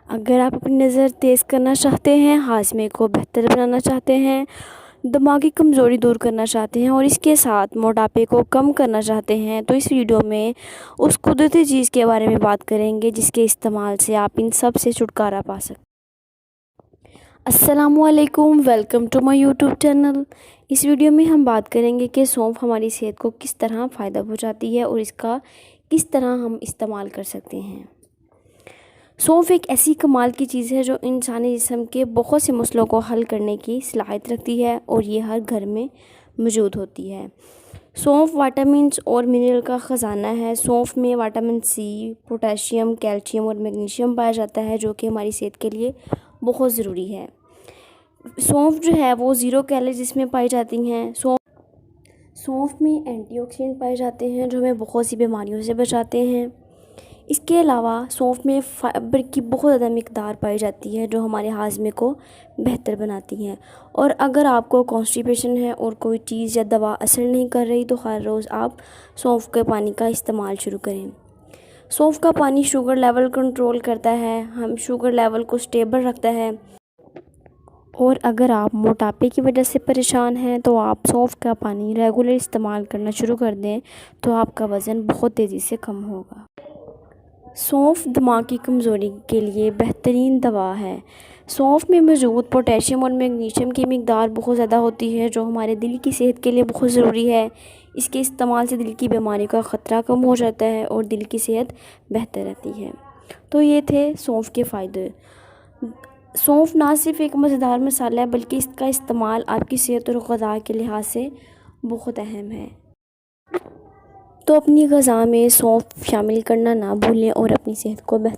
اگر آپ اپنی نظر تیز کرنا چاہتے ہیں، ہاضمے کو بہتر بنانا چاہتے ہیں، دماغی کمزوری دور کرنا چاہتے ہیں اور اس کے ساتھ موٹاپے کو کم کرنا چاہتے ہیں، تو اس ویڈیو میں اس قدرتی چیز کے بارے میں بات کریں گے جس کے استعمال سے آپ ان سب سے چھٹکارا پا سکتے ہیں۔ السلام علیکم، welcome to my YouTube channel. اس ویڈیو میں ہم بات کریں گے کہ سونف ہماری صحت کو کس طرح فائدہ پہنچاتی ہے اور اس کا کس طرح ہم استعمال کر سکتے ہیں۔ سونف ایک ایسی کمال کی چیز ہے جو انسانی جسم کے بہت سے مسئلوں کو حل کرنے کی صلاحیت رکھتی ہے اور یہ ہر گھر میں موجود ہوتی ہے۔ سونف وٹامنس اور منرل کا خزانہ ہے۔ سونف میں وٹامن سی، پوٹاشیم، کیلشیم اور میگنیشیم پایا جاتا ہے جو کہ ہماری صحت کے لیے بہت ضروری ہے۔ سونف جو ہے وہ 0 کیلوریز جس میں پائی جاتی ہیں۔ سونف میں اینٹی آکسیڈنٹ پائے جاتے ہیں جو ہمیں بہت سی بیماریوں سے بچاتے ہیں۔ اس کے علاوہ سونف میں فائبر کی بہت زیادہ مقدار پائی جاتی ہے جو ہمارے ہاضمے کو بہتر بناتی ہیں، اور اگر آپ کو کانسٹیپیشن ہے اور کوئی چیز یا دوا اثر نہیں کر رہی تو ہر روز آپ سونف کے پانی کا استعمال شروع کریں۔ سونف کا پانی شوگر لیول کنٹرول کرتا ہے، ہم شوگر لیول کو سٹیبل رکھتا ہے، اور اگر آپ موٹاپے کی وجہ سے پریشان ہیں تو آپ سونف کا پانی ریگولر استعمال کرنا شروع کر دیں تو آپ کا وزن بہت تیزی سے کم ہوگا۔ سونف دماغ کی کمزوری کے لیے بہترین دوا ہے۔ سونف میں موجود پوٹاشیم اور میگنیشیم کی مقدار بہت زیادہ ہوتی ہے جو ہمارے دل کی صحت کے لیے بہت ضروری ہے۔ اس کے استعمال سے دل کی بیماری کا خطرہ کم ہو جاتا ہے اور دل کی صحت بہتر رہتی ہے۔ تو یہ تھے سونف کے فائدے۔ سونف نہ صرف ایک مزیدار مسالہ ہے بلکہ اس کا استعمال آپ کی صحت اور غذا کے لحاظ سے بہت اہم ہے۔ تو اپنی غذا میں سونف شامل کرنا نہ بھولیں اور اپنی صحت کو بہتر